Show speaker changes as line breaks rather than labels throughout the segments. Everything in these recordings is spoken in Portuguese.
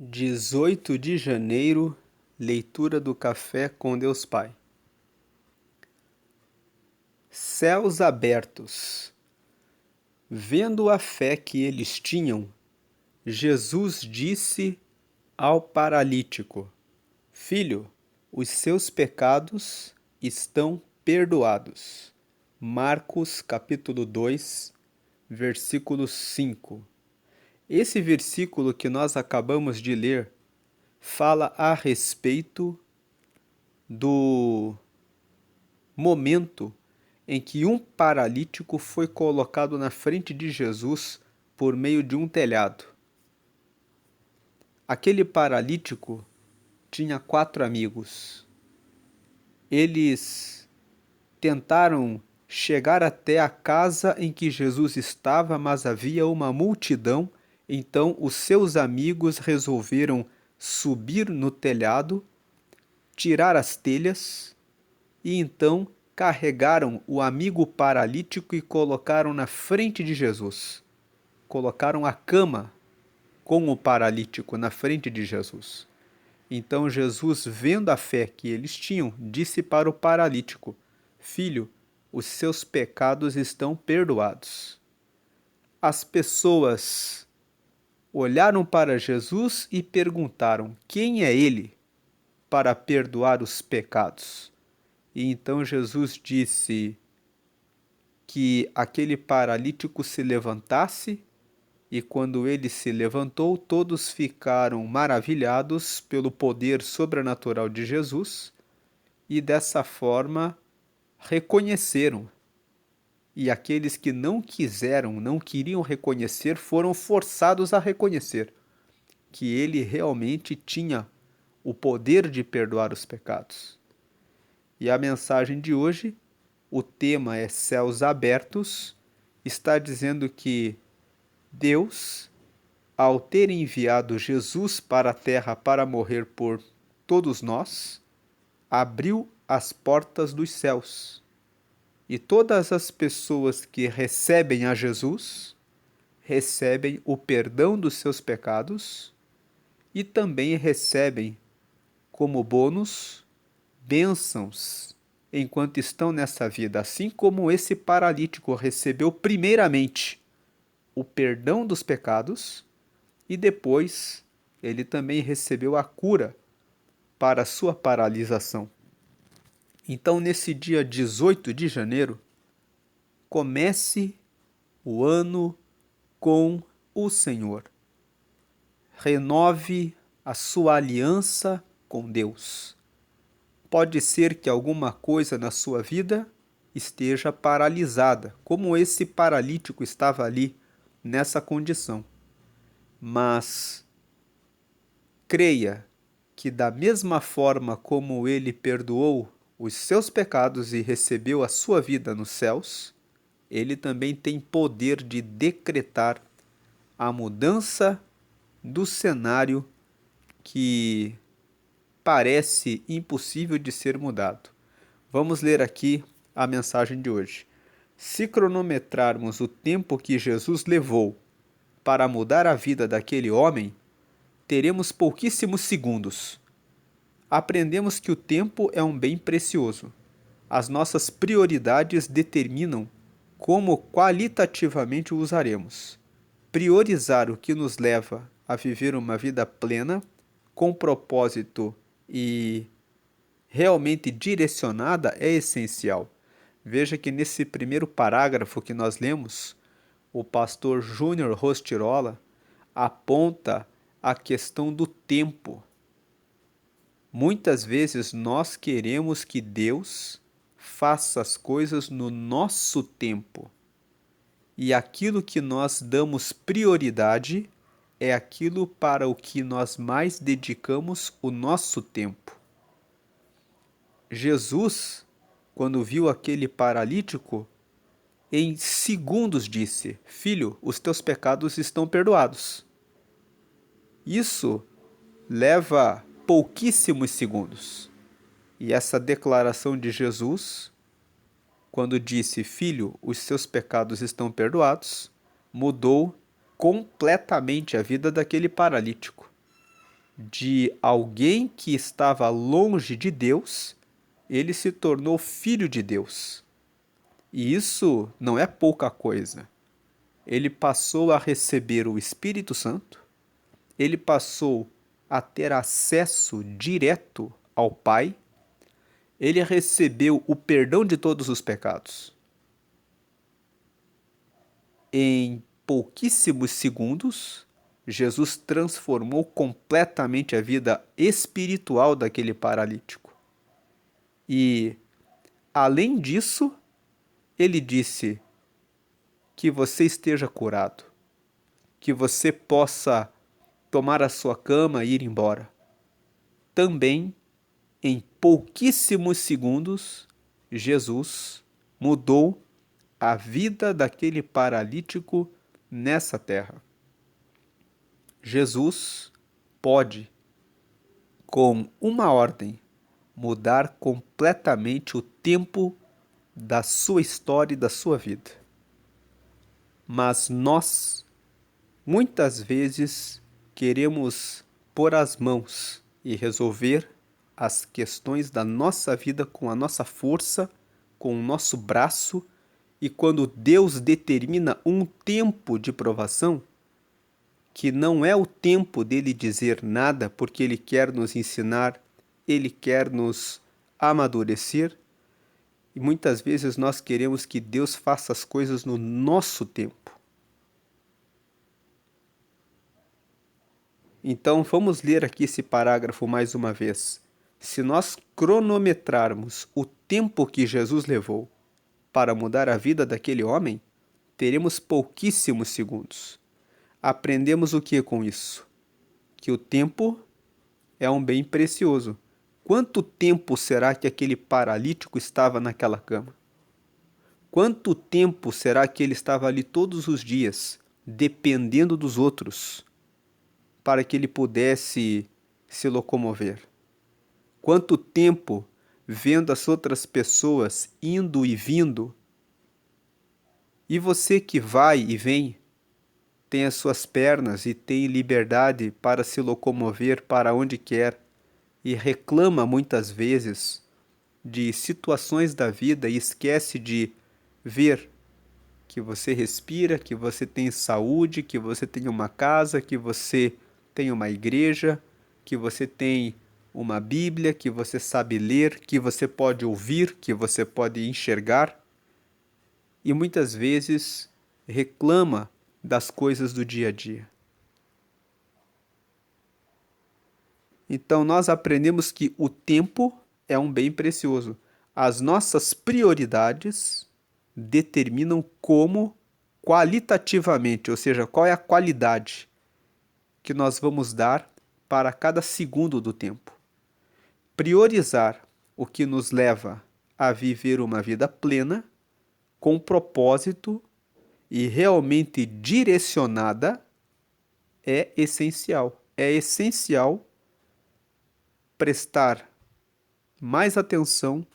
18 de janeiro, leitura do Café com Deus Pai. Céus abertos. Vendo a fé que eles tinham, Jesus disse ao paralítico: Filho, os seus pecados estão perdoados. Marcos capítulo 2, versículo 5. Esse versículo que nós acabamos de ler fala a respeito do momento em que um paralítico foi colocado na frente de Jesus por meio de um telhado. Aquele paralítico tinha 4 amigos. Eles tentaram chegar até a casa em que Jesus estava, mas havia uma multidão. Então os seus amigos resolveram subir no telhado, tirar as telhas e então carregaram o amigo paralítico e colocaram na frente de Jesus. Colocaram a cama com o paralítico na frente de Jesus. Então Jesus, vendo a fé que eles tinham, disse para o paralítico: Filho, os seus pecados estão perdoados. As pessoas olharam para Jesus e perguntaram: quem é ele para perdoar os pecados? E então Jesus disse que aquele paralítico se levantasse, e quando ele se levantou, todos ficaram maravilhados pelo poder sobrenatural de Jesus e dessa forma reconheceram. E aqueles que não queriam reconhecer, foram forçados a reconhecer que ele realmente tinha o poder de perdoar os pecados. E a mensagem de hoje, o tema é céus abertos, está dizendo que Deus, ao ter enviado Jesus para a terra para morrer por todos nós, abriu as portas dos céus. E todas as pessoas que recebem a Jesus, recebem o perdão dos seus pecados e também recebem como bônus bênçãos enquanto estão nessa vida, assim como esse paralítico recebeu primeiramente o perdão dos pecados e depois ele também recebeu a cura para a sua paralisação. Então, nesse dia 18 de janeiro, comece o ano com o Senhor. Renove a sua aliança com Deus. Pode ser que alguma coisa na sua vida esteja paralisada, como esse paralítico estava ali nessa condição. Mas creia que da mesma forma como ele perdoou os seus pecados e recebeu a sua vida nos céus, ele também tem poder de decretar a mudança do cenário que parece impossível de ser mudado. Vamos ler aqui a mensagem de hoje. Se cronometrarmos o tempo que Jesus levou para mudar a vida daquele homem, teremos pouquíssimos segundos. Aprendemos que o tempo é um bem precioso. As nossas prioridades determinam como qualitativamente o usaremos. Priorizar o que nos leva a viver uma vida plena, com propósito e realmente direcionada é essencial. Veja que nesse primeiro parágrafo que nós lemos, o pastor Júnior Rostirola aponta a questão do tempo. Muitas vezes nós queremos que Deus faça as coisas no nosso tempo. E aquilo que nós damos prioridade é aquilo para o que nós mais dedicamos o nosso tempo. Jesus, quando viu aquele paralítico, em segundos disse: Filho, os teus pecados estão perdoados. Isso leva pouquíssimos segundos. E essa declaração de Jesus, quando disse: Filho, os seus pecados estão perdoados, mudou completamente a vida daquele paralítico. de alguém que estava longe de Deus, ele se tornou filho de Deus. E isso não é pouca coisa. Ele passou a receber o Espírito Santo, ele passou a ter acesso direto ao Pai, ele recebeu o perdão de todos os pecados. Em pouquíssimos segundos, Jesus transformou completamente a vida espiritual daquele paralítico. E, além disso, ele disse que você esteja curado, que você possa tomar a sua cama e ir embora. Também, em pouquíssimos segundos, Jesus mudou a vida daquele paralítico nessa terra. Jesus pode, com uma ordem, mudar completamente o tempo da sua história e da sua vida. Mas nós, muitas vezes, queremos pôr as mãos e resolver as questões da nossa vida com a nossa força, com o nosso braço, e quando Deus determina um tempo de provação, que não é o tempo dele dizer nada, porque ele quer nos ensinar, ele quer nos amadurecer, e muitas vezes nós queremos que Deus faça as coisas no nosso tempo. Então vamos ler aqui esse parágrafo mais uma vez. Se nós cronometrarmos o tempo que Jesus levou para mudar a vida daquele homem, teremos pouquíssimos segundos. Aprendemos o que com isso? Que o tempo é um bem precioso. Quanto tempo será que aquele paralítico estava naquela cama? Quanto tempo será que ele estava ali todos os dias, dependendo dos outros, para que ele pudesse se locomover? Quanto tempo vendo as outras pessoas indo e vindo? E você que vai e vem, tem as suas pernas e tem liberdade para se locomover para onde quer e reclama muitas vezes de situações da vida e esquece de ver que você respira, que você tem saúde, que você tem uma casa, que você tem uma igreja, que você tem uma Bíblia, que você sabe ler, que você pode ouvir, que você pode enxergar. E muitas vezes reclama das coisas do dia a dia. Então nós aprendemos que o tempo é um bem precioso. As nossas prioridades determinam como qualitativamente, ou seja, qual é a qualidade que nós vamos dar para cada segundo do tempo. Priorizar o que nos leva a viver uma vida plena, com propósito e realmente direcionada é essencial. É essencial prestar mais atenção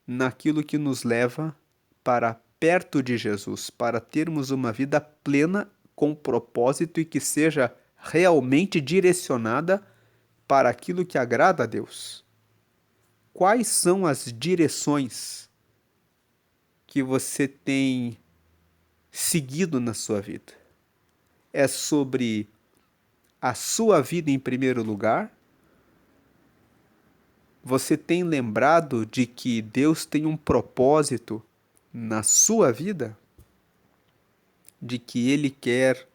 naquilo que nos leva para perto de Jesus, para termos uma vida plena com propósito e que seja realmente direcionada para aquilo que agrada a Deus. Quais são as direções que você tem seguido na sua vida? É sobre a sua vida em primeiro lugar? Você tem lembrado de que Deus tem um propósito na sua vida? De que Ele quer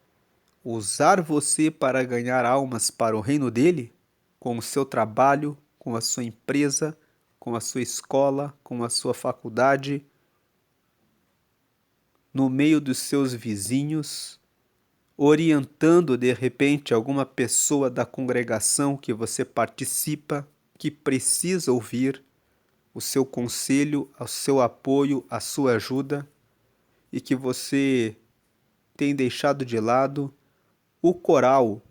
usar você para ganhar almas para o reino dele? Com o seu trabalho, com a sua empresa, com a sua escola, com a sua faculdade, no meio dos seus vizinhos, orientando de repente alguma pessoa da congregação que você participa, que precisa ouvir o seu conselho, o seu apoio, a sua ajuda, e que você tem deixado de lado o coral,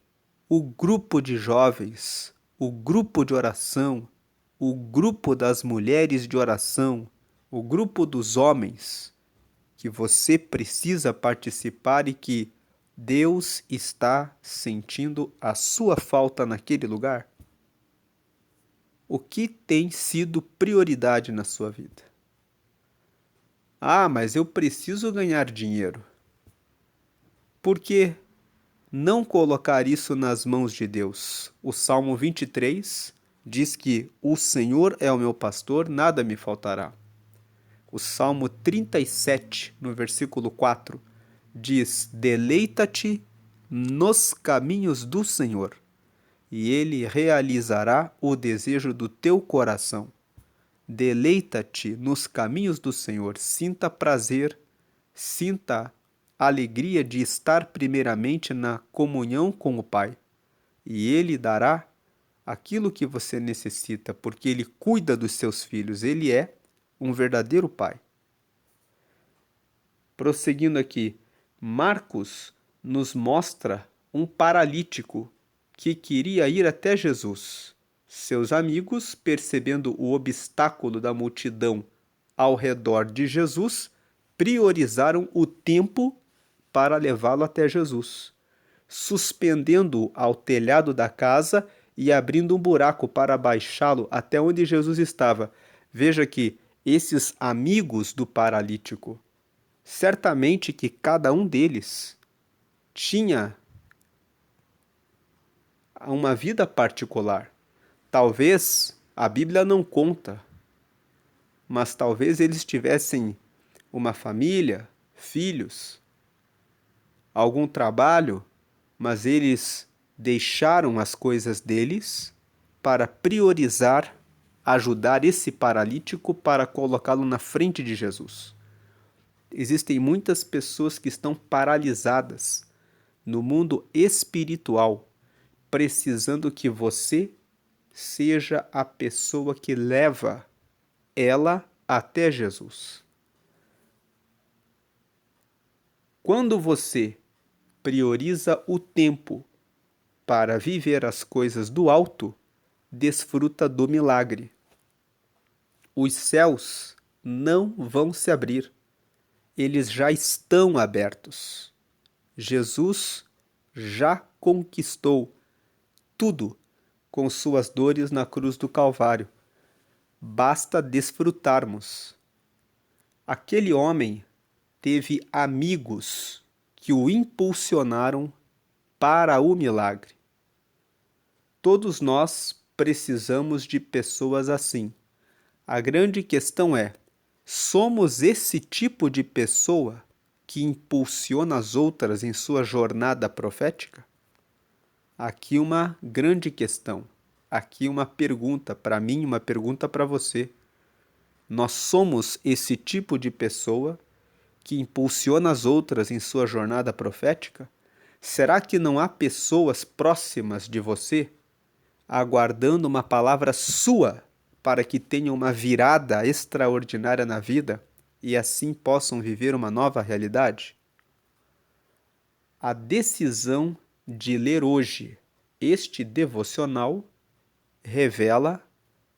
o grupo de jovens, o grupo de oração, o grupo das mulheres de oração, o grupo dos homens, que você precisa participar e que Deus está sentindo a sua falta naquele lugar? O que tem sido prioridade na sua vida? Ah, mas eu preciso ganhar dinheiro. Por que não colocar isso nas mãos de Deus? O Salmo 23 diz que o Senhor é o meu pastor, nada me faltará. O Salmo 37, no versículo 4, diz: deleita-te nos caminhos do Senhor, e Ele realizará o desejo do teu coração. Deleita-te nos caminhos do Senhor, sinta prazer, sinta alegria de estar primeiramente na comunhão com o Pai, e Ele dará aquilo que você necessita, porque Ele cuida dos seus filhos, Ele é um verdadeiro Pai. Prosseguindo aqui, Marcos nos mostra um paralítico que queria ir até Jesus. Seus amigos, percebendo o obstáculo da multidão ao redor de Jesus, priorizaram o tempo para levá-lo até Jesus, suspendendo-o ao telhado da casa e abrindo um buraco para baixá-lo até onde Jesus estava. Veja que esses amigos do paralítico, certamente que cada um deles tinha uma vida particular. Talvez a Bíblia não conta, mas talvez eles tivessem uma família, filhos, algum trabalho, mas eles deixaram as coisas deles para priorizar ajudar esse paralítico para colocá-lo na frente de Jesus. Existem muitas pessoas que estão paralisadas no mundo espiritual, precisando que você seja a pessoa que leva ela até Jesus. Quando você prioriza o tempo para viver as coisas do alto, desfruta do milagre. Os céus não vão se abrir. Eles já estão abertos. Jesus já conquistou tudo com suas dores na cruz do Calvário. Basta desfrutarmos. Aquele homem teve amigos que o impulsionaram para o milagre. Todos nós precisamos de pessoas assim. A grande questão é: somos esse tipo de pessoa que impulsiona as outras em sua jornada profética? Aqui uma grande questão. Aqui uma pergunta para mim, uma pergunta para você. Nós somos esse tipo de pessoa que impulsiona as outras em sua jornada profética? Será que não há pessoas próximas de você aguardando uma palavra sua para que tenham uma virada extraordinária na vida e assim possam viver uma nova realidade? A decisão de ler hoje este devocional revela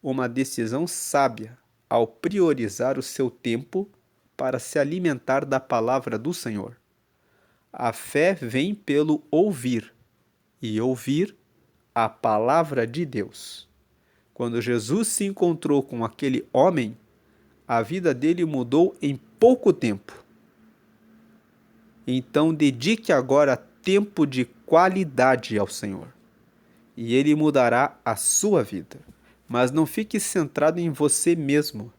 uma decisão sábia ao priorizar o seu tempo para se alimentar da palavra do Senhor. A fé vem pelo ouvir, e ouvir a palavra de Deus. Quando Jesus se encontrou com aquele homem, a vida dele mudou em pouco tempo. Então dedique agora tempo de qualidade ao Senhor, e Ele mudará a sua vida. Mas não fique centrado em você mesmo.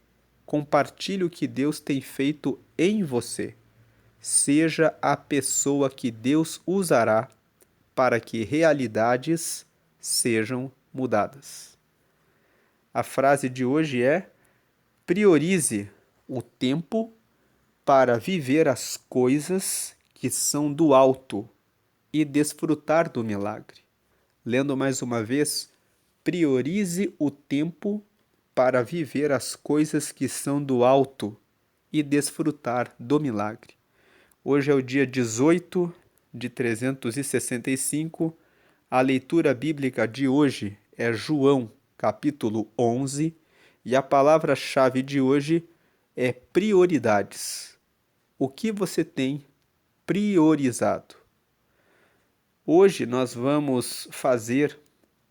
Compartilhe o que Deus tem feito em você. Seja a pessoa que Deus usará para que realidades sejam mudadas. A frase de hoje é: priorize o tempo para viver as coisas que são do alto e desfrutar do milagre. Lendo mais uma vez: priorize o tempo para viver as coisas que são do alto e desfrutar do milagre. Hoje é o dia 18 de 365. A leitura bíblica de hoje é João, capítulo 11, e a palavra-chave de hoje é prioridades. O que você tem priorizado? Hoje nós vamos fazer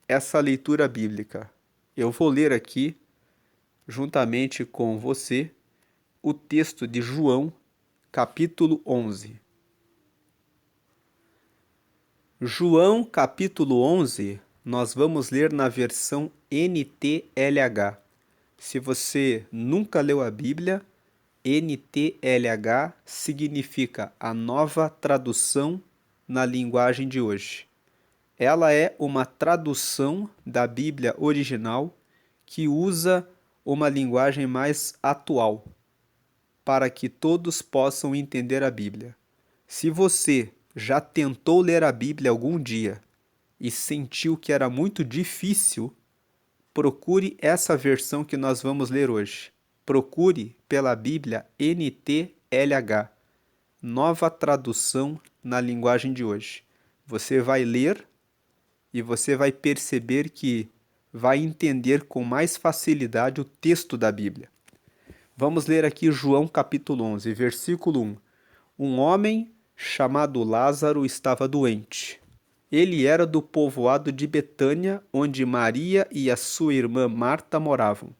essa leitura bíblica. Eu vou ler aqui, juntamente com você, o texto de João, capítulo 11. João, capítulo 11, nós vamos ler na versão NTLH. Se você nunca leu a Bíblia, NTLH significa a nova tradução na linguagem de hoje. Ela é uma tradução da Bíblia original que usa uma linguagem mais atual, para que todos possam entender a Bíblia. Se você já tentou ler a Bíblia algum dia e sentiu que era muito difícil, procure essa versão que nós vamos ler hoje. Procure pela Bíblia NTLH, nova tradução na linguagem de hoje. Você vai ler e você vai perceber que vai entender com mais facilidade o texto da Bíblia. Vamos ler aqui João capítulo 11, versículo 1. Um homem chamado Lázaro estava doente. Ele era do povoado de Betânia, onde Maria e a sua irmã Marta moravam.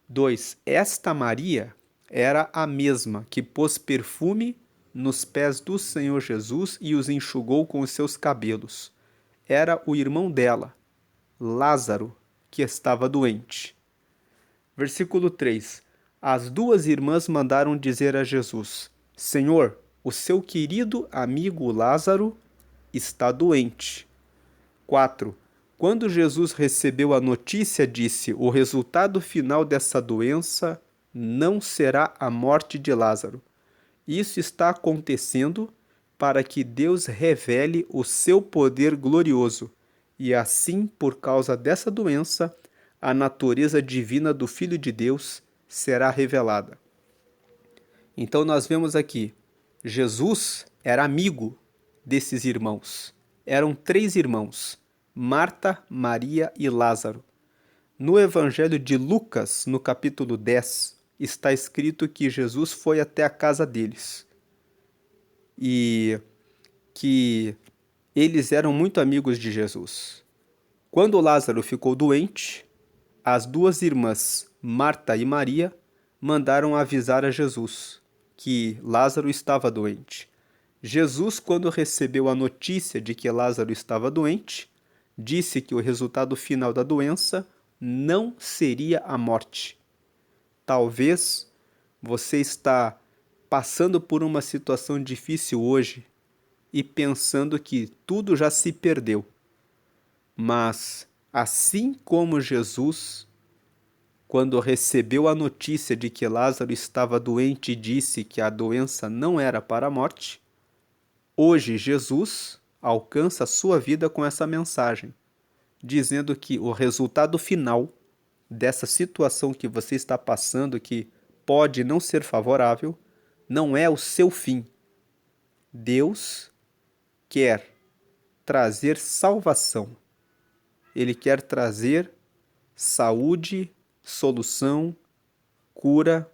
2. Esta Maria era a mesma que pôs perfume nos pés do Senhor Jesus e os enxugou com os seus cabelos. Era o irmão dela, Lázaro, que estava doente. Versículo 3. As duas irmãs mandaram dizer a Jesus: Senhor, o seu querido amigo Lázaro está doente. 4. Quando Jesus recebeu a notícia, disse: o resultado final dessa doença não será a morte de Lázaro. Isso está acontecendo para que Deus revele o seu poder glorioso, e assim, por causa dessa doença, a natureza divina do Filho de Deus será revelada. Então nós vemos aqui, Jesus era amigo desses irmãos. Eram 3 irmãos, Marta, Maria e Lázaro. No Evangelho de Lucas, no capítulo 10, está escrito que Jesus foi até a casa deles e que eles eram muito amigos de Jesus. Quando Lázaro ficou doente, as 2 irmãs, Marta e Maria, mandaram avisar a Jesus que Lázaro estava doente. Jesus, quando recebeu a notícia de que Lázaro estava doente, disse que o resultado final da doença não seria a morte. Talvez você está passando por uma situação difícil hoje e pensando que tudo já se perdeu. Mas, assim como Jesus, quando recebeu a notícia de que Lázaro estava doente e disse que a doença não era para a morte, hoje Jesus alcança a sua vida com essa mensagem, dizendo que o resultado final dessa situação que você está passando, que pode não ser favorável, não é o seu fim. Deus quer trazer salvação. Ele quer trazer saúde, solução, cura,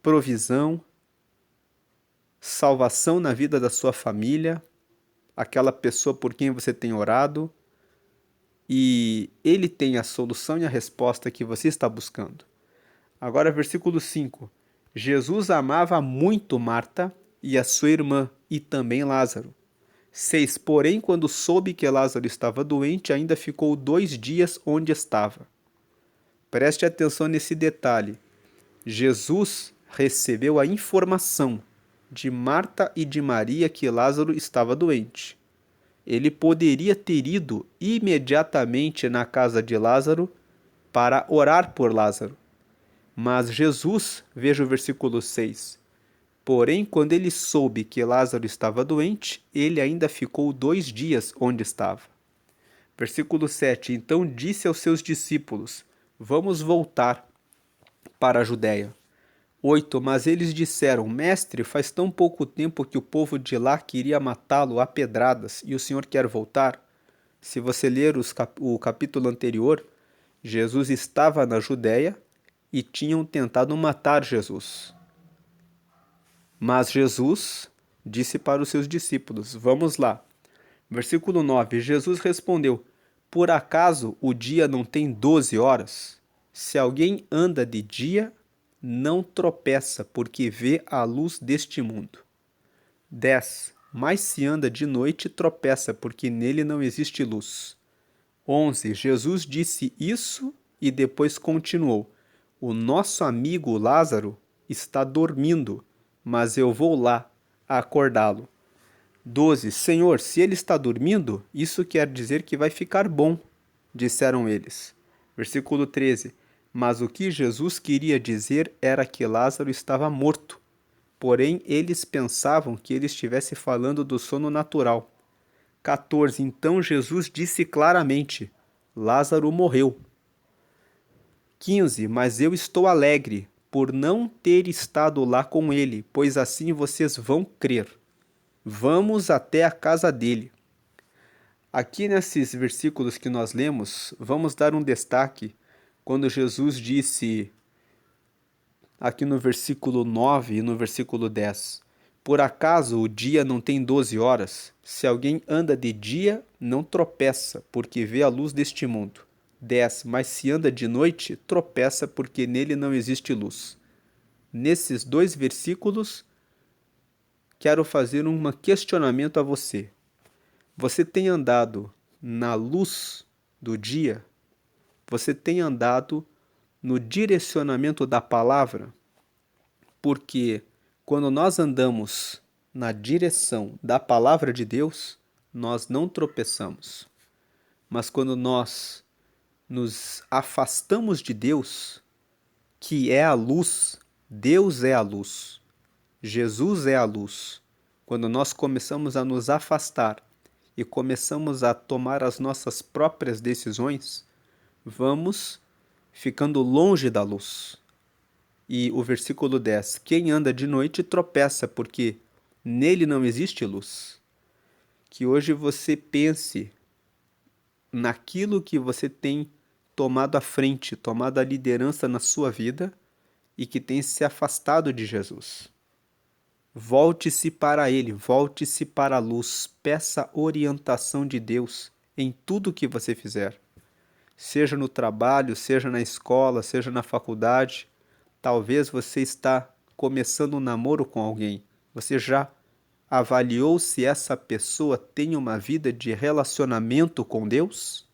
provisão, salvação na vida da sua família, aquela pessoa por quem você tem orado, e Ele tem a solução e a resposta que você está buscando. Agora, versículo 5. Jesus amava muito Marta e a sua irmã, e também Lázaro. 6. Porém, quando soube que Lázaro estava doente, ainda ficou 2 dias onde estava. Preste atenção nesse detalhe. Jesus recebeu a informação de Marta e de Maria que Lázaro estava doente. Ele poderia ter ido imediatamente na casa de Lázaro para orar por Lázaro. Mas Jesus, veja o versículo 6, porém, quando ele soube que Lázaro estava doente, ele ainda ficou 2 dias onde estava. Versículo 7, então disse aos seus discípulos: vamos voltar para a Judéia. 8, mas eles disseram: Mestre, faz tão pouco tempo que o povo de lá queria matá-lo a pedradas e o Senhor quer voltar? Se você ler o capítulo anterior, Jesus estava na Judéia e tinham tentado matar Jesus. Mas Jesus disse para os seus discípulos: vamos lá, Versículo 9: Jesus respondeu: Por acaso o dia não tem 12 horas? Se alguém anda de dia, não tropeça, porque vê a luz deste mundo. 10. Mas se anda de noite, tropeça, porque nele não existe luz. 11. Jesus disse isso e depois continuou: O nosso amigo Lázaro está dormindo, mas eu vou lá acordá-lo. 12. Senhor, se ele está dormindo, isso quer dizer que vai ficar bom, disseram eles. Versículo 13. Mas o que Jesus queria dizer era que Lázaro estava morto. Porém, eles pensavam que ele estivesse falando do sono natural. 14. Então Jesus disse claramente: Lázaro morreu. 15. Mas eu estou alegre por não ter estado lá com ele, pois assim vocês vão crer. Vamos até a casa dele. Aqui nesses versículos que nós lemos, vamos dar um destaque quando Jesus disse, aqui no versículo 9 e no versículo 10, Por acaso o dia não tem 12 horas? Se alguém anda de dia, não tropeça, porque vê a luz deste mundo. 10. Mas se anda de noite, tropeça, porque nele não existe luz. Nesses dois versículos, quero fazer um questionamento a você. Você tem andado na luz do dia? Você tem andado no direcionamento da palavra? Porque quando nós andamos na direção da palavra de Deus, nós não tropeçamos. Mas quando nós nos afastamos de Deus, que é a luz, Deus é a luz, Jesus é a luz. Quando nós começamos a nos afastar e começamos a tomar as nossas próprias decisões, vamos ficando longe da luz. E o versículo 10, quem anda de noite tropeça, porque nele não existe luz. Que hoje você pense naquilo que você tem tomado a frente, tomado a liderança na sua vida e que tem se afastado de Jesus. Volte-se para ele, volte-se para a luz, peça orientação de Deus em tudo que você fizer. Seja no trabalho, seja na escola, seja na faculdade. Talvez você está começando um namoro com alguém. Você já avaliou se essa pessoa tem uma vida de relacionamento com Deus?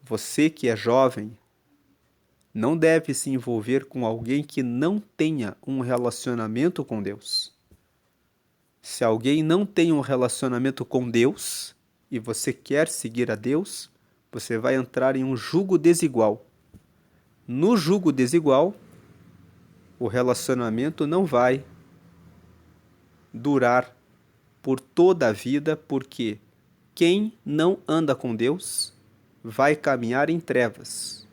Você que é jovem, não deve se envolver com alguém que não tenha um relacionamento com Deus. Se alguém não tem um relacionamento com Deus e você quer seguir a Deus, você vai entrar em um jugo desigual. No jugo desigual, o relacionamento não vai durar por toda a vida, porque quem não anda com Deus vai caminhar em trevas.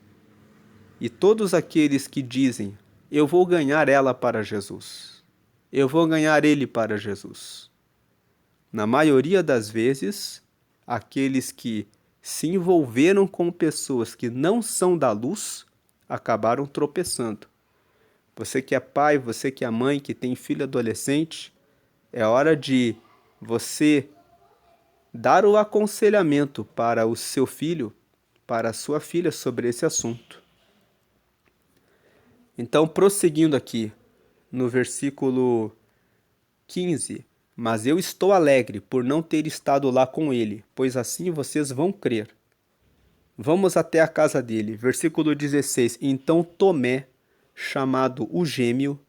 E todos aqueles que dizem, eu vou ganhar ela para Jesus, eu vou ganhar ele para Jesus. Na maioria das vezes, aqueles que se envolveram com pessoas que não são da luz, acabaram tropeçando. Você que é pai, você que é mãe, que tem filho adolescente, é hora de você dar o aconselhamento para o seu filho, para a sua filha sobre esse assunto. Então, prosseguindo aqui no versículo 15, mas eu estou alegre por não ter estado lá com ele, pois assim vocês vão crer. Vamos até a casa dele. Versículo 16, então Tomé, chamado o gêmeo,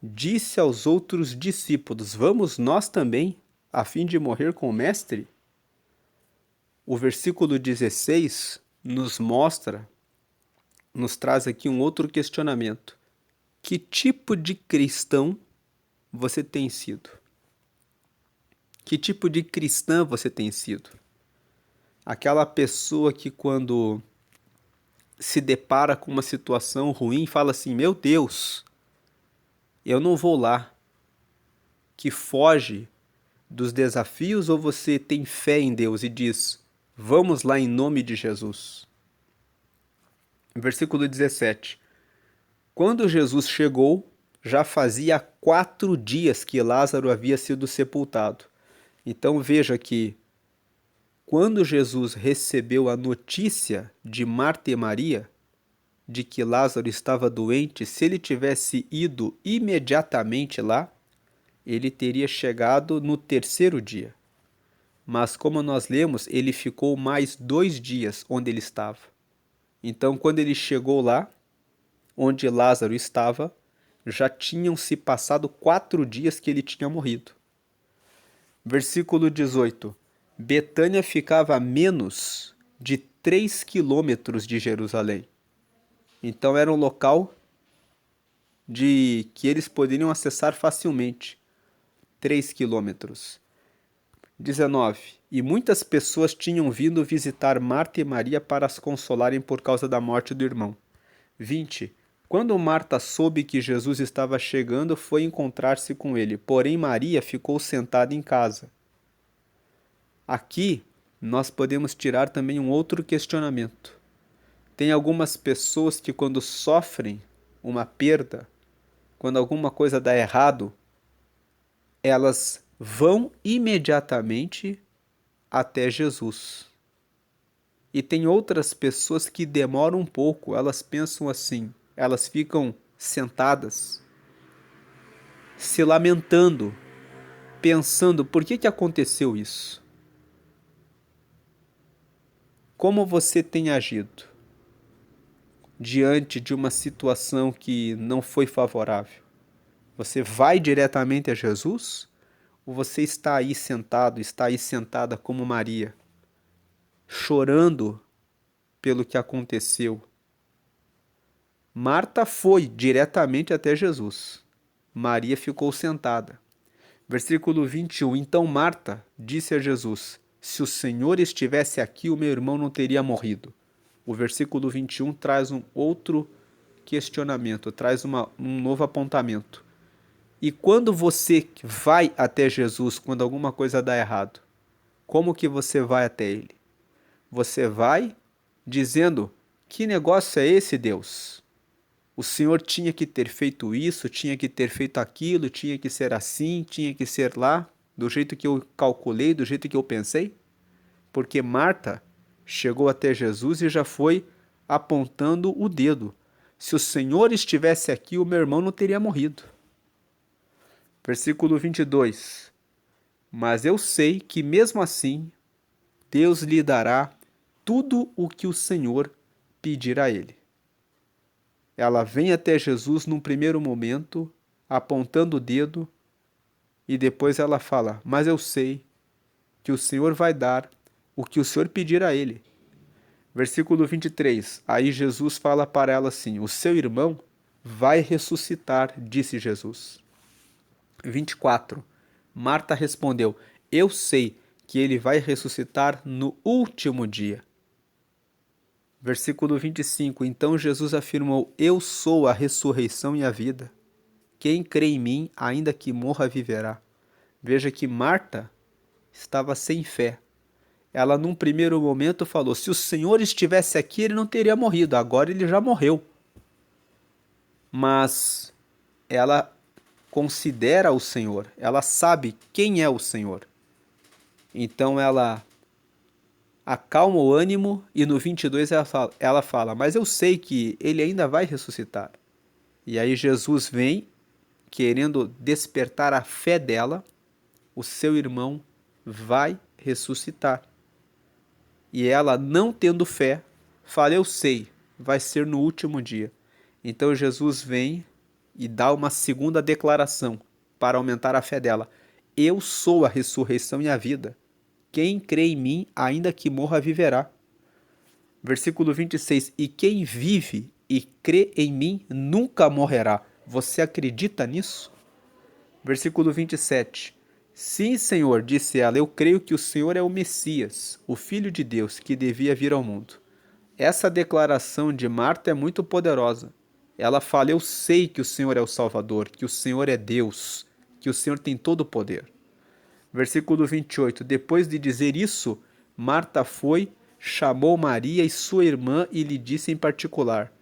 disse aos outros discípulos, vamos nós também, a fim de morrer com o mestre? O versículo 16 nos traz aqui um outro questionamento. Que tipo de cristão você tem sido? Que tipo de cristã você tem sido? Aquela pessoa que quando se depara com uma situação ruim, fala assim, meu Deus, eu não vou lá. Que foge dos desafios, ou você tem fé em Deus e diz, vamos lá em nome de Jesus? Versículo 17. Quando Jesus chegou, já fazia 4 dias que Lázaro havia sido sepultado. Então veja que quando Jesus recebeu a notícia de Marta e Maria de que Lázaro estava doente, se ele tivesse ido imediatamente lá, ele teria chegado no terceiro dia. Mas como nós lemos, ele ficou mais 2 dias onde ele estava. Então, quando ele chegou lá, onde Lázaro estava, já tinham se passado 4 dias que ele tinha morrido. Versículo 18. Betânia ficava a menos de 3 quilômetros de Jerusalém. Então era um local de que eles poderiam acessar facilmente. 3 quilômetros. 19. E muitas pessoas tinham vindo visitar Marta e Maria para as consolarem por causa da morte do irmão. 20. Quando Marta soube que Jesus estava chegando, foi encontrar-se com ele, porém Maria ficou sentada em casa. Aqui nós podemos tirar também um outro questionamento. Tem algumas pessoas que quando sofrem uma perda, quando alguma coisa dá errado, elas vão imediatamente até Jesus. E tem outras pessoas que demoram um pouco, elas pensam assim, elas ficam sentadas, se lamentando, pensando por que aconteceu isso? Como você tem agido diante de uma situação que não foi favorável? Você vai diretamente a Jesus? Ou você está aí sentado, está aí sentada como Maria, chorando pelo que aconteceu? Marta foi diretamente até Jesus. Maria ficou sentada. Versículo 21. Então Marta disse a Jesus: se o Senhor estivesse aqui, o meu irmão não teria morrido. O versículo 21 traz um outro questionamento, traz um novo apontamento. E quando você vai até Jesus, quando alguma coisa dá errado, como que você vai até Ele? Você vai dizendo: que negócio é esse, Deus? O Senhor tinha que ter feito isso, tinha que ter feito aquilo, tinha que ser assim, tinha que ser lá, do jeito que eu calculei, do jeito que eu pensei? Porque Marta chegou até Jesus e já foi apontando o dedo. Se o Senhor estivesse aqui, o meu irmão não teria morrido. Versículo 22. Mas eu sei que mesmo assim, Deus lhe dará tudo o que o Senhor pedir a ele. Ela vem até Jesus num primeiro momento, apontando o dedo, e depois ela fala: mas eu sei que o Senhor vai dar o que o Senhor pedir a ele. Versículo 23. Aí Jesus fala para ela assim: o seu irmão vai ressuscitar, disse Jesus. 24. Marta respondeu: eu sei que ele vai ressuscitar no último dia. Versículo 25. Então Jesus afirmou: eu sou a ressurreição e a vida. Quem crê em mim, ainda que morra, viverá. Veja que Marta estava sem fé. Ela, num primeiro momento, falou: se o Senhor estivesse aqui, ele não teria morrido. Agora ele já morreu. Mas ela considera o Senhor. Ela sabe quem é o Senhor. Então ela acalma o ânimo e no 22 ela fala: mas eu sei que ele ainda vai ressuscitar. E aí Jesus vem querendo despertar a fé dela. O seu irmão vai ressuscitar. E ela, não tendo fé, fala: eu sei, vai ser no último dia. Então Jesus vem e dá uma segunda declaração para aumentar a fé dela: eu sou a ressurreição e a vida. Quem crê em mim, ainda que morra, viverá. Versículo 26. E quem vive e crê em mim, nunca morrerá. Você acredita nisso? Versículo 27. Sim, Senhor, disse ela, eu creio que o Senhor é o Messias, o Filho de Deus, que devia vir ao mundo. Essa declaração de Marta é muito poderosa. Ela fala: eu sei que o Senhor é o Salvador, que o Senhor é Deus, que o Senhor tem todo o poder. Versículo 28. Depois de dizer isso, Marta foi, chamou Maria e sua irmã e lhe disse em particular: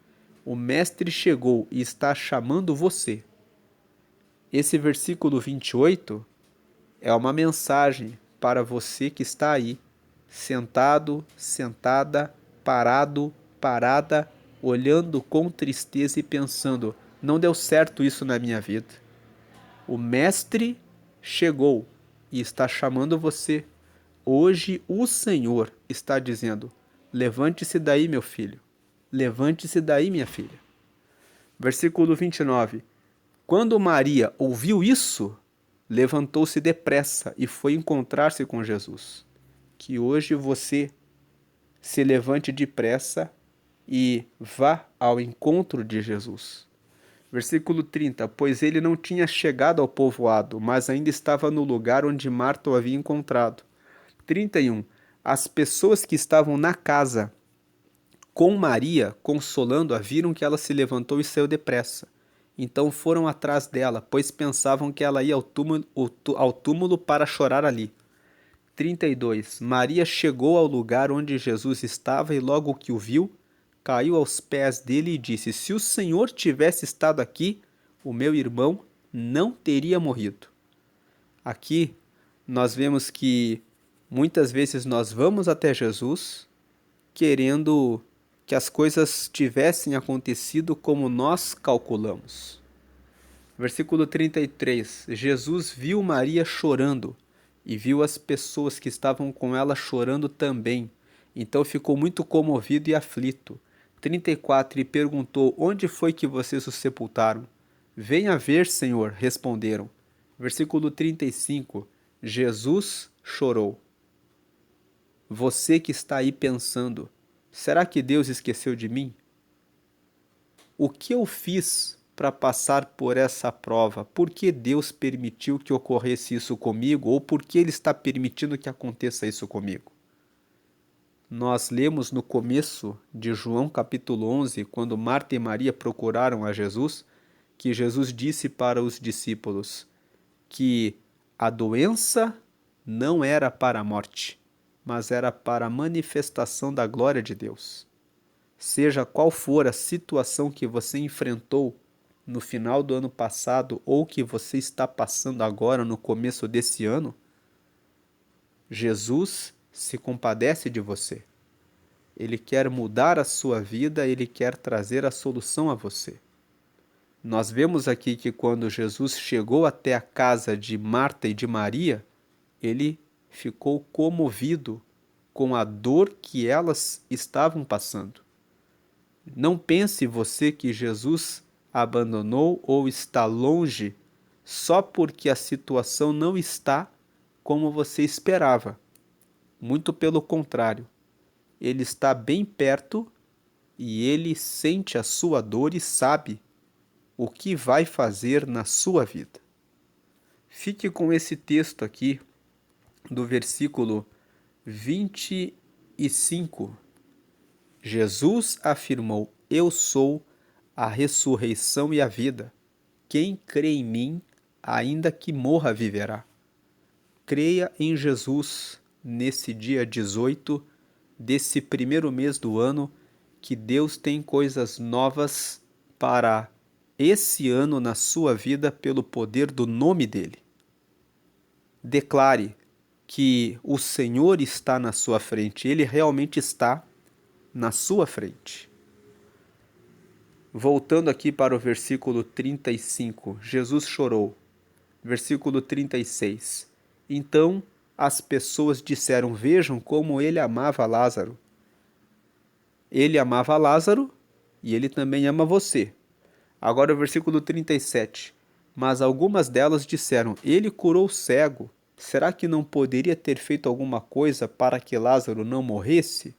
o Mestre chegou e está chamando você. Esse versículo 28 é uma mensagem para você que está aí, sentado, sentada, parado, parada, olhando com tristeza e pensando: não deu certo isso na minha vida. O Mestre chegou e está chamando você. Hoje o Senhor está dizendo: levante-se daí, meu filho. Levante-se daí, minha filha. Versículo 29. Quando Maria ouviu isso, levantou-se depressa e foi encontrar-se com Jesus. Que hoje você se levante depressa e vá ao encontro de Jesus. Versículo 30. Pois ele não tinha chegado ao povoado, mas ainda estava no lugar onde Marta o havia encontrado. 31. As pessoas que estavam na casa com Maria, consolando-a, viram que ela se levantou e saiu depressa. Então foram atrás dela, pois pensavam que ela ia ao túmulo para chorar ali. 32. Maria chegou ao lugar onde Jesus estava e logo que o viu, caiu aos pés dele e disse: se o Senhor tivesse estado aqui, o meu irmão não teria morrido. Aqui nós vemos que muitas vezes nós vamos até Jesus querendo que as coisas tivessem acontecido como nós calculamos. Versículo 33. Jesus viu Maria chorando e viu as pessoas que estavam com ela chorando também. Então ficou muito comovido e aflito. 34. E perguntou: onde foi que vocês o sepultaram? Venha ver, Senhor, responderam. Versículo 35. Jesus chorou. Você que está aí pensando: será que Deus esqueceu de mim? O que eu fiz para passar por essa prova? Por que Deus permitiu que ocorresse isso comigo? Ou por que Ele está permitindo que aconteça isso comigo? Nós lemos no começo de João capítulo 11, quando Marta e Maria procuraram a Jesus, que Jesus disse para os discípulos que a doença não era para a morte, mas era para a manifestação da glória de Deus. Seja qual for a situação que você enfrentou no final do ano passado ou que você está passando agora no começo desse ano, Jesus se compadece de você. Ele quer mudar a sua vida, ele quer trazer a solução a você. Nós vemos aqui que quando Jesus chegou até a casa de Marta e de Maria, ele ficou comovido com a dor que elas estavam passando. Não pense você que Jesus abandonou ou está longe só porque a situação não está como você esperava. Muito pelo contrário, Ele está bem perto e Ele sente a sua dor e sabe o que vai fazer na sua vida. Fique com esse texto aqui do versículo 25. Jesus afirmou: eu sou a ressurreição e a vida. Quem crê em mim, ainda que morra, viverá. Creia em Jesus nesse dia 18 desse primeiro mês do ano, que Deus tem coisas novas para esse ano na sua vida pelo poder do nome dele. Declare que o Senhor está na sua frente, ele realmente está na sua frente. Voltando aqui para o versículo 35, Jesus chorou. Versículo 36. Então as pessoas disseram: vejam como ele amava Lázaro. Ele amava Lázaro e ele também ama você. Agora o versículo 37. Mas algumas delas disseram: ele curou o cego. Será que não poderia ter feito alguma coisa para que Lázaro não morresse?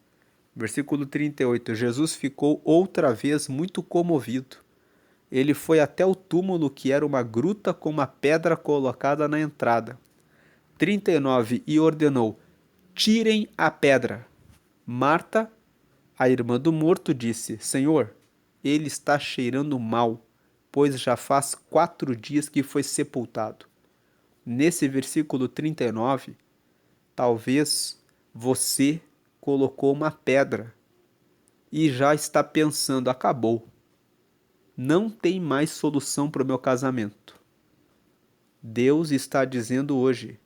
Versículo 38. Jesus ficou outra vez muito comovido. Ele foi até o túmulo, que era uma gruta com uma pedra colocada na entrada. 39. E ordenou: tirem a pedra. Marta, a irmã do morto, disse: Senhor, ele está cheirando mal, pois já faz 4 dias que foi sepultado. Nesse versículo 39, talvez você colocou uma pedra e já está pensando: acabou. Não tem mais solução para o meu casamento. Deus está dizendo hoje: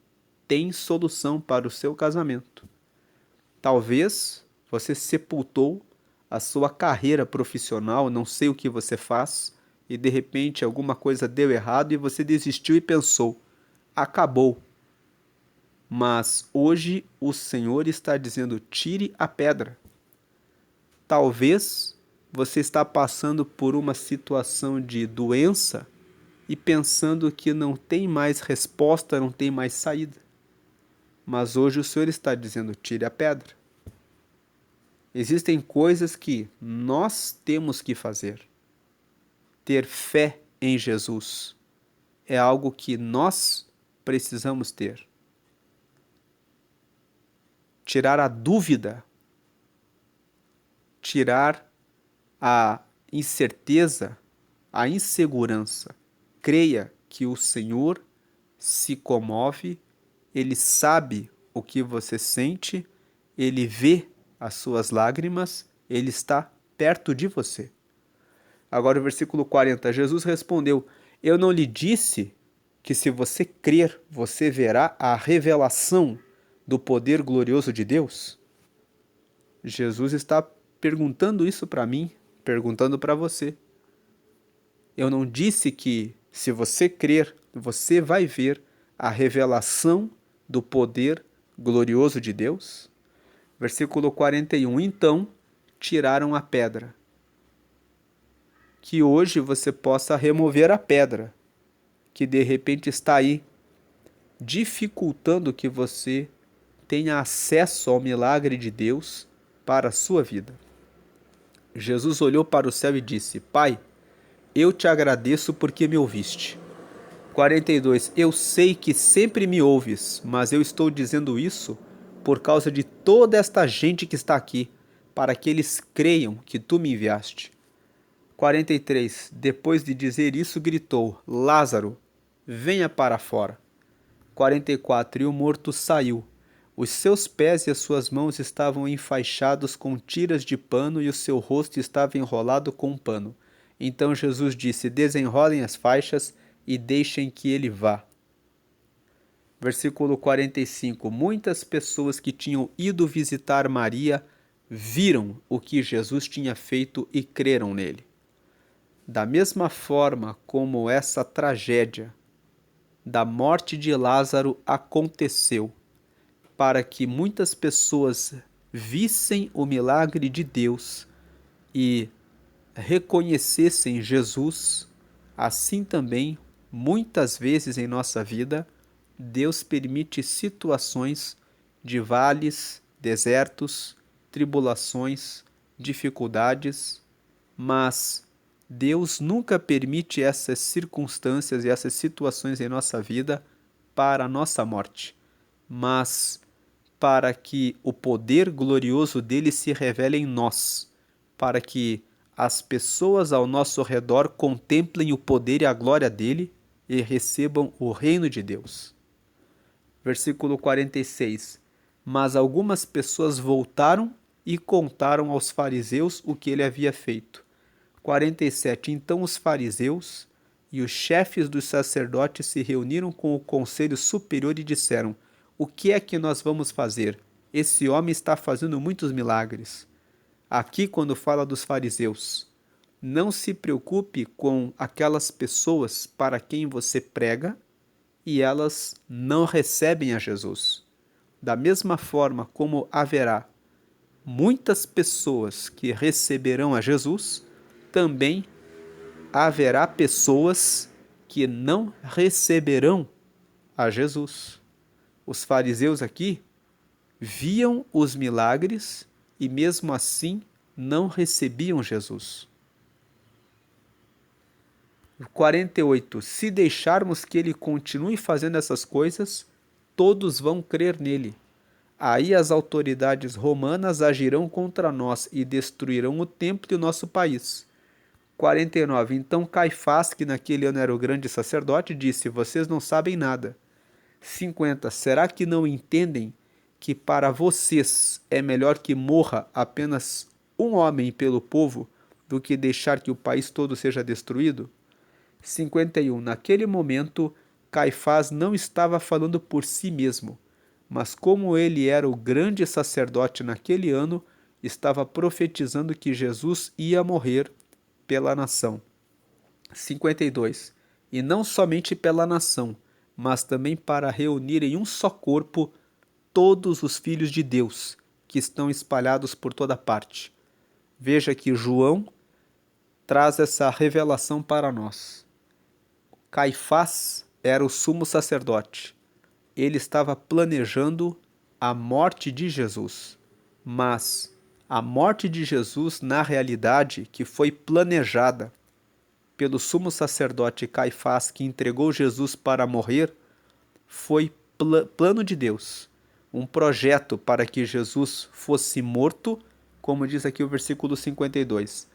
tem solução para o seu casamento. Talvez você sepultou a sua carreira profissional, não sei o que você faz, e de repente alguma coisa deu errado e você desistiu e pensou: acabou. Mas hoje o Senhor está dizendo: tire a pedra. Talvez você está passando por uma situação de doença e pensando que não tem mais resposta, não tem mais saída. Mas hoje o Senhor está dizendo: tire a pedra. Existem coisas que nós temos que fazer. Ter fé em Jesus é algo que nós precisamos ter. Tirar a dúvida, tirar a incerteza, a insegurança. Creia que o Senhor se comove, Ele sabe o que você sente, Ele vê as suas lágrimas, Ele está perto de você. Agora o versículo 40, Jesus respondeu: eu não lhe disse que se você crer, você verá a revelação do poder glorioso de Deus? Jesus está perguntando isso para mim, perguntando para você. Eu não disse que se você crer, você vai ver a revelação do poder glorioso de Deus? Versículo 41, então tiraram a pedra. Que hoje você possa remover a pedra, que de repente está aí, dificultando que você tenha acesso ao milagre de Deus para a sua vida. Jesus olhou para o céu e disse: Pai, eu te agradeço porque me ouviste. 42. Eu sei que sempre me ouves, mas eu estou dizendo isso por causa de toda esta gente que está aqui, para que eles creiam que tu me enviaste. 43. Depois de dizer isso, gritou: Lázaro, venha para fora. 44. E o morto saiu. Os seus pés e as suas mãos estavam enfaixados com tiras de pano e o seu rosto estava enrolado com um pano. Então Jesus disse: desenrolem as faixas e deixem que ele vá. Versículo 45. Muitas pessoas que tinham ido visitar Maria viram o que Jesus tinha feito e creram nele. Da mesma forma como essa tragédia da morte de Lázaro aconteceu, para que muitas pessoas vissem o milagre de Deus e reconhecessem Jesus, assim também, muitas vezes em nossa vida, Deus permite situações de vales, desertos, tribulações, dificuldades, mas Deus nunca permite essas circunstâncias e essas situações em nossa vida para a nossa morte, mas para que o poder glorioso dele se revele em nós, para que as pessoas ao nosso redor contemplem o poder e a glória dele e recebam o reino de Deus. Versículo 46. Mas algumas pessoas voltaram e contaram aos fariseus o que ele havia feito. 47. Então os fariseus e os chefes dos sacerdotes se reuniram com o conselho superior e disseram: o que é que nós vamos fazer? Esse homem está fazendo muitos milagres. Aqui, quando fala dos fariseus, não se preocupe com aquelas pessoas para quem você prega e elas não recebem a Jesus. Da mesma forma como haverá muitas pessoas que receberão a Jesus, também haverá pessoas que não receberão a Jesus. Os fariseus aqui viam os milagres e mesmo assim não recebiam Jesus. 48. Se deixarmos que ele continue fazendo essas coisas, todos vão crer nele. Aí as autoridades romanas agirão contra nós e destruirão o templo e o nosso país. 49. Então Caifás, que naquele ano era o grande sacerdote, disse: vocês não sabem nada. 50. Será que não entendem que para vocês é melhor que morra apenas um homem pelo povo do que deixar que o país todo seja destruído? 51. Naquele momento, Caifás não estava falando por si mesmo, mas como ele era o grande sacerdote naquele ano, estava profetizando que Jesus ia morrer pela nação. 52. E não somente pela nação, mas também para reunir em um só corpo todos os filhos de Deus, que estão espalhados por toda parte. Veja que João traz essa revelação para nós. Caifás era o sumo sacerdote. Ele estava planejando a morte de Jesus. Mas a morte de Jesus, na realidade, que foi planejada pelo sumo sacerdote Caifás, que entregou Jesus para morrer, foi plano de Deus. Um projeto para que Jesus fosse morto, como diz aqui o versículo 52,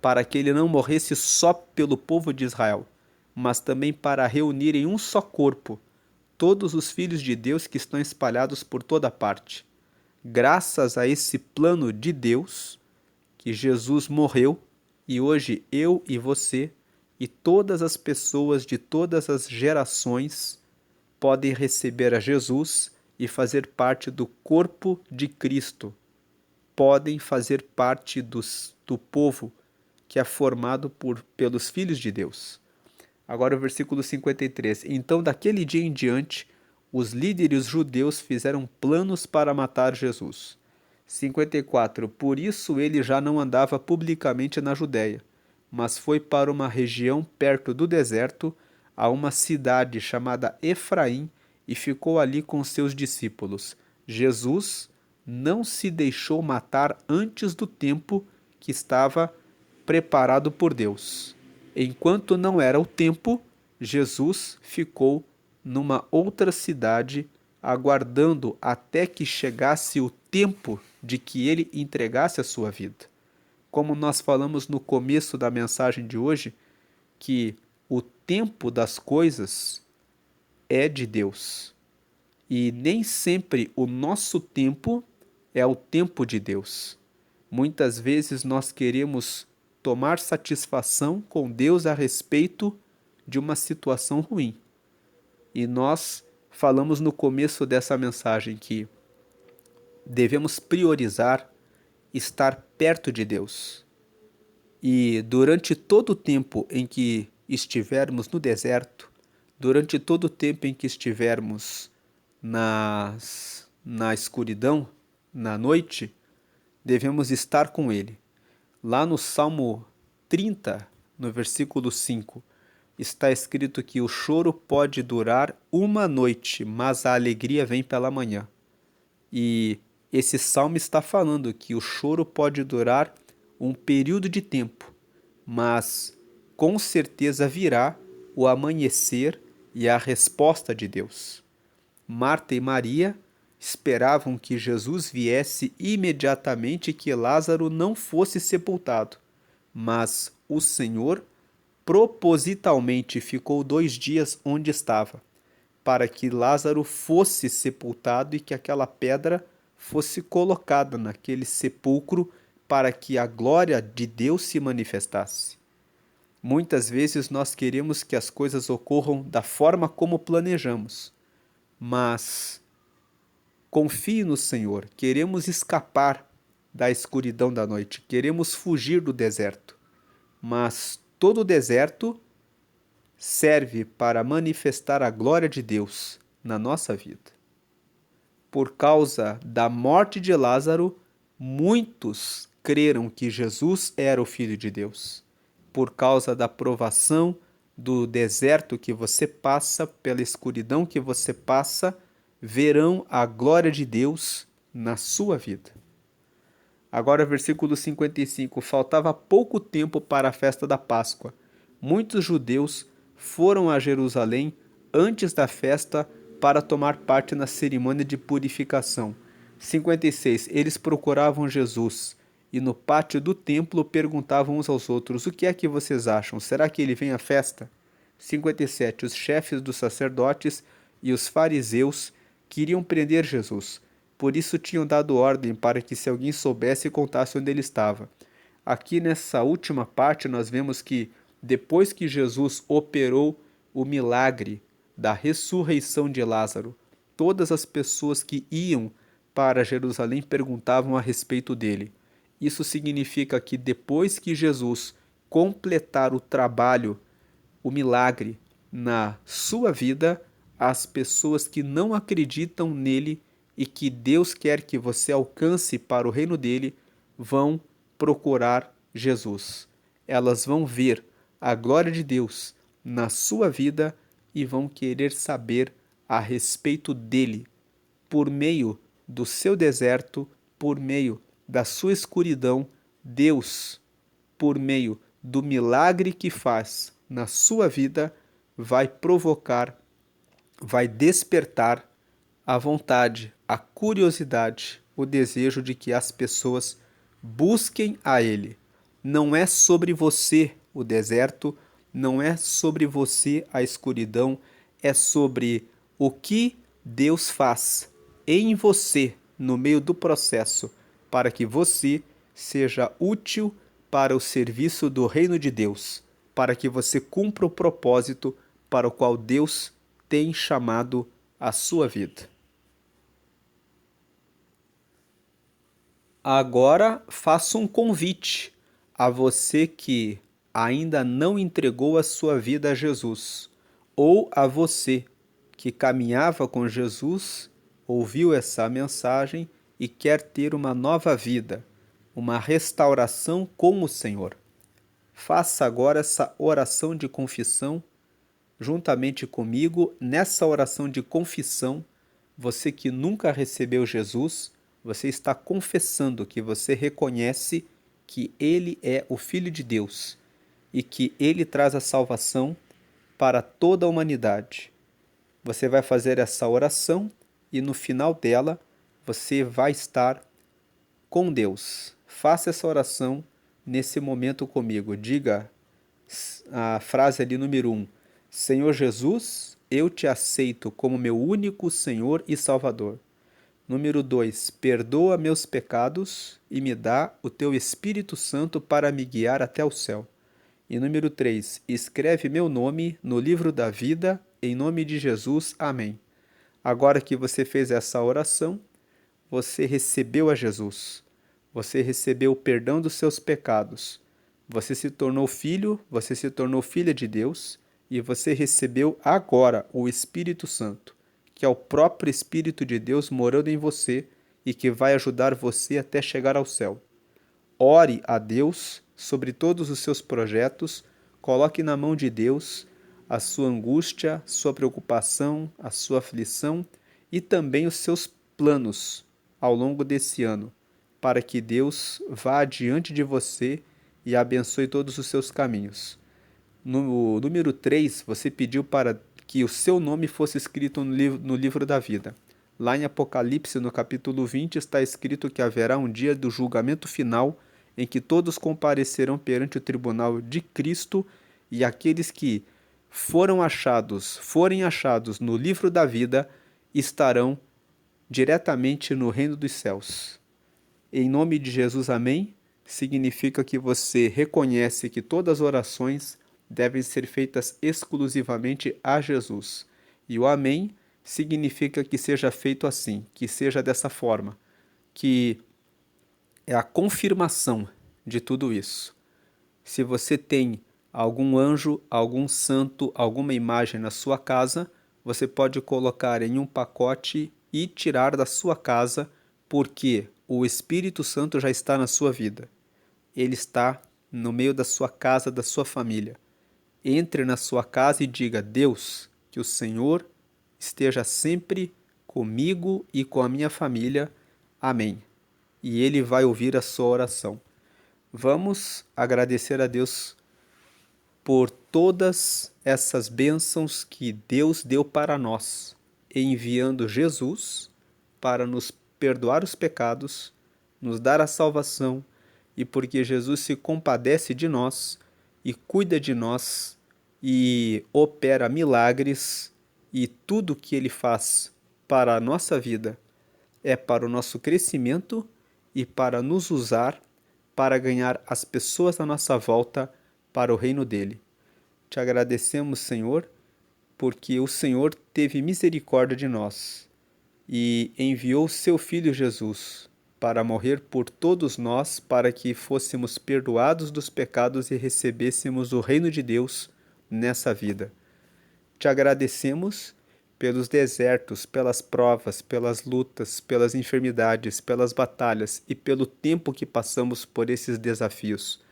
para que ele não morresse só pelo povo de Israel, mas também para reunir em um só corpo todos os filhos de Deus que estão espalhados por toda parte. Graças a esse plano de Deus, que Jesus morreu, e hoje eu e você e todas as pessoas de todas as gerações podem receber a Jesus e fazer parte do corpo de Cristo. Podem fazer parte do povo que é formado pelos filhos de Deus. Agora o versículo 53. Então, daquele dia em diante, os líderes judeus fizeram planos para matar Jesus. 54. Por isso ele já não andava publicamente na Judéia, mas foi para uma região perto do deserto, a uma cidade chamada Efraim, e ficou ali com seus discípulos. Jesus não se deixou matar antes do tempo que estava preparado por Deus. Enquanto não era o tempo, Jesus ficou numa outra cidade, aguardando até que chegasse o tempo de que ele entregasse a sua vida. Como nós falamos no começo da mensagem de hoje, que o tempo das coisas é de Deus. E nem sempre o nosso tempo é o tempo de Deus. Muitas vezes nós queremos tomar satisfação com Deus a respeito de uma situação ruim. E nós falamos no começo dessa mensagem que devemos priorizar estar perto de Deus. E durante todo o tempo em que estivermos no deserto, durante todo o tempo em que estivermos na escuridão, na noite, devemos estar com Ele. Lá no Salmo 30, no versículo 5, está escrito que o choro pode durar uma noite, mas a alegria vem pela manhã. E esse salmo está falando que o choro pode durar um período de tempo, mas com certeza virá o amanhecer e a resposta de Deus. Marta e Maria esperavam que Jesus viesse imediatamente e que Lázaro não fosse sepultado, mas o Senhor propositalmente ficou 2 dias onde estava, para que Lázaro fosse sepultado e que aquela pedra fosse colocada naquele sepulcro para que a glória de Deus se manifestasse. Muitas vezes nós queremos que as coisas ocorram da forma como planejamos, mas confie no Senhor. Queremos escapar da escuridão da noite, queremos fugir do deserto, mas todo deserto serve para manifestar a glória de Deus na nossa vida. Por causa da morte de Lázaro, muitos creram que Jesus era o Filho de Deus. Por causa da provação, do deserto que você passa, pela escuridão que você passa, verão a glória de Deus na sua vida. Agora, versículo 55. Faltava pouco tempo para a festa da Páscoa. Muitos judeus foram a Jerusalém antes da festa para tomar parte na cerimônia de purificação. 56. Eles procuravam Jesus e no pátio do templo perguntavam uns aos outros: o que é que vocês acham? Será que ele vem à festa? 57. Os chefes dos sacerdotes e os fariseus queriam prender Jesus. Por isso tinham dado ordem para que, se alguém soubesse, contasse onde ele estava. Aqui nessa última parte nós vemos que depois que Jesus operou o milagre da ressurreição de Lázaro. Todas as pessoas que iam para Jerusalém perguntavam a respeito dele. Isso significa que depois que Jesus completar o trabalho, o milagre na sua vida, as pessoas que não acreditam nele e que Deus quer que você alcance para o reino dele, vão procurar Jesus. Elas vão ver a glória de Deus na sua vida e vão querer saber a respeito dele, por meio do seu deserto, por meio da sua escuridão. Deus, por meio do milagre que faz na sua vida, vai provocar, vai despertar a vontade, a curiosidade, o desejo de que as pessoas busquem a Ele. Não é sobre você o deserto, não é sobre você a escuridão, é sobre o que Deus faz em você no meio do processo para que você seja útil para o serviço do reino de Deus, para que você cumpra o propósito para o qual Deus tem chamado a sua vida. Agora faço um convite a você que ainda não entregou a sua vida a Jesus, ou a você que caminhava com Jesus, ouviu essa mensagem e quer ter uma nova vida, uma restauração com o Senhor. Faça agora essa oração de confissão juntamente comigo. Nessa oração de confissão, você que nunca recebeu Jesus, você está confessando que você reconhece que Ele é o Filho de Deus e que Ele traz a salvação para toda a humanidade. Você vai fazer essa oração e no final dela você vai estar com Deus. Faça essa oração nesse momento comigo. Diga a frase ali número 1. Senhor Jesus, eu te aceito como meu único Senhor e Salvador. Número 2. Perdoa meus pecados e me dá o teu Espírito Santo para me guiar até o céu. E número 3. Escreve meu nome no livro da vida, em nome de Jesus. Amém. Agora que você fez essa oração, você recebeu a Jesus. Você recebeu o perdão dos seus pecados. Você se tornou filho, você se tornou filha de Deus e você recebeu agora o Espírito Santo, que é o próprio Espírito de Deus morando em você e que vai ajudar você até chegar ao céu. Ore a Deus sobre todos os seus projetos, coloque na mão de Deus a sua angústia, sua preocupação, a sua aflição e também os seus planos ao longo desse ano, para que Deus vá adiante de você e abençoe todos os seus caminhos. No número 3, você pediu para que o seu nome fosse escrito no livro da vida. Lá em Apocalipse, no capítulo 20, está escrito que haverá um dia do julgamento final em que todos comparecerão perante o tribunal de Cristo e aqueles que forem achados no livro da vida estarão diretamente no reino dos céus. Em nome de Jesus, amém, significa que você reconhece que todas as orações devem ser feitas exclusivamente a Jesus. E o amém significa que seja feito assim, que seja dessa forma, que é a confirmação de tudo isso. Se você tem algum anjo, algum santo, alguma imagem na sua casa, você pode colocar em um pacote e tirar da sua casa, porque o Espírito Santo já está na sua vida. Ele está no meio da sua casa, da sua família. Entre na sua casa e diga: Deus, que o Senhor esteja sempre comigo e com a minha família. Amém. E Ele vai ouvir a sua oração. Vamos agradecer a Deus por todas essas bênçãos que Deus deu para nós, enviando Jesus para nos perdoar os pecados, nos dar a salvação, e porque Jesus se compadece de nós e cuida de nós e opera milagres, e tudo que Ele faz para a nossa vida é para o nosso crescimento e para nos usar para ganhar as pessoas à nossa volta para o reino dele. Te agradecemos, Senhor, porque o Senhor teve misericórdia de nós e enviou seu Filho Jesus para morrer por todos nós, para que fôssemos perdoados dos pecados e recebêssemos o reino de Deus nessa vida. Te agradecemos pelos desertos, pelas provas, pelas lutas, pelas enfermidades, pelas batalhas e pelo tempo que passamos por esses desafios,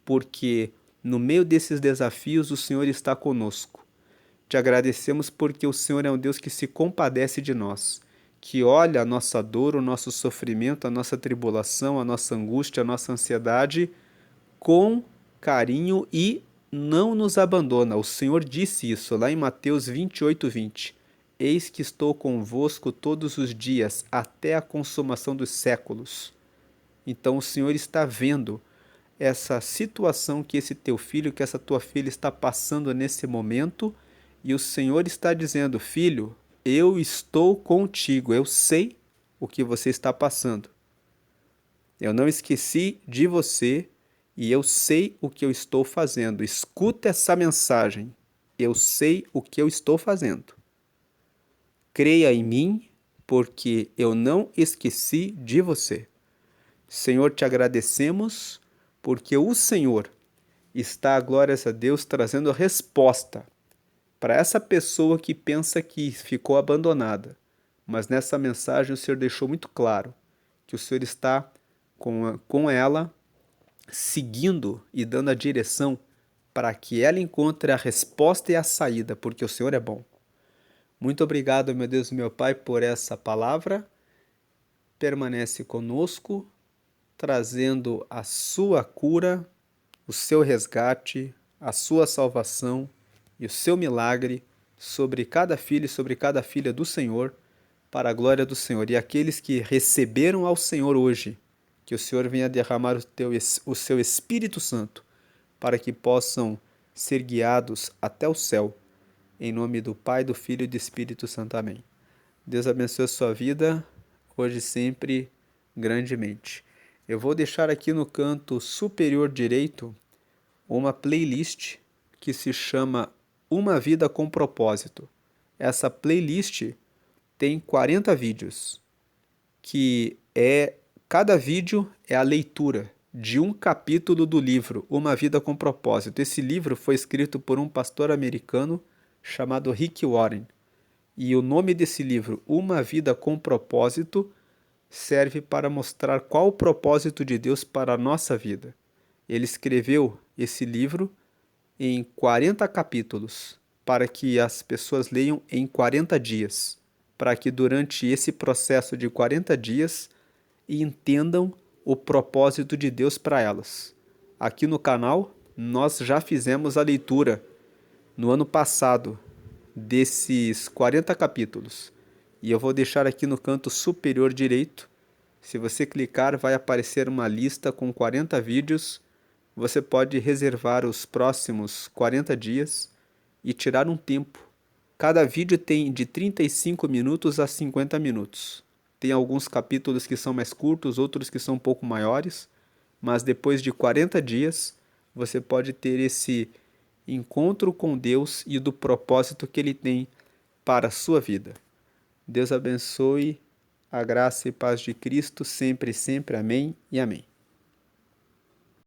porque no meio desses desafios o Senhor está conosco. Te agradecemos porque o Senhor é um Deus que se compadece de nós, que olha a nossa dor, o nosso sofrimento, a nossa tribulação, a nossa angústia, a nossa ansiedade com carinho e não nos abandona. O Senhor disse isso lá em Mateus 28:20. Eis que estou convosco todos os dias, até a consumação dos séculos. Então o Senhor está vendo essa situação que esse teu filho, que essa tua filha está passando nesse momento, e o Senhor está dizendo: filho, eu estou contigo, eu sei o que você está passando. Eu não esqueci de você e eu sei o que eu estou fazendo. Escuta essa mensagem. Eu sei o que eu estou fazendo. Creia em mim, porque eu não esqueci de você. Senhor, te agradecemos, porque o Senhor está, glórias a Deus, trazendo a resposta para essa pessoa que pensa que ficou abandonada. Mas nessa mensagem o Senhor deixou muito claro que o Senhor está com ela, seguindo e dando a direção para que ela encontre a resposta e a saída, porque o Senhor é bom. Muito obrigado, meu Deus e meu Pai, por essa palavra. Permanece conosco, trazendo a sua cura, o seu resgate, a sua salvação e o seu milagre sobre cada filho e sobre cada filha do Senhor, para a glória do Senhor. E aqueles que receberam ao Senhor hoje, que o Senhor venha derramar o seu Espírito Santo, para que possam ser guiados até o céu. Em nome do Pai, do Filho e do Espírito Santo. Amém. Deus abençoe a sua vida, hoje e sempre, grandemente. Eu vou deixar aqui no canto superior direito uma playlist que se chama Uma Vida com Propósito. Essa playlist tem 40 vídeos, cada vídeo é a leitura de um capítulo do livro Uma Vida com Propósito. Esse livro foi escrito por um pastor americano chamado Rick Warren. E o nome desse livro, Uma Vida com Propósito, serve para mostrar qual o propósito de Deus para a nossa vida. Ele escreveu esse livro em 40 capítulos, para que as pessoas leiam em 40 dias, para que durante esse processo de 40 dias entendam o propósito de Deus para elas. Aqui no canal, nós já fizemos a leitura no ano passado desses 40 capítulos. E eu vou deixar aqui no canto superior direito. Se você clicar, vai aparecer uma lista com 40 vídeos. Você pode reservar os próximos 40 dias e tirar um tempo. Cada vídeo tem de 35 minutos a 50 minutos. Tem alguns capítulos que são mais curtos, outros que são um pouco maiores, mas depois de 40 dias você pode ter esse encontro com Deus e do propósito que Ele tem para a sua vida. Deus abençoe, a graça e paz de Cristo sempre e sempre. Amém e amém.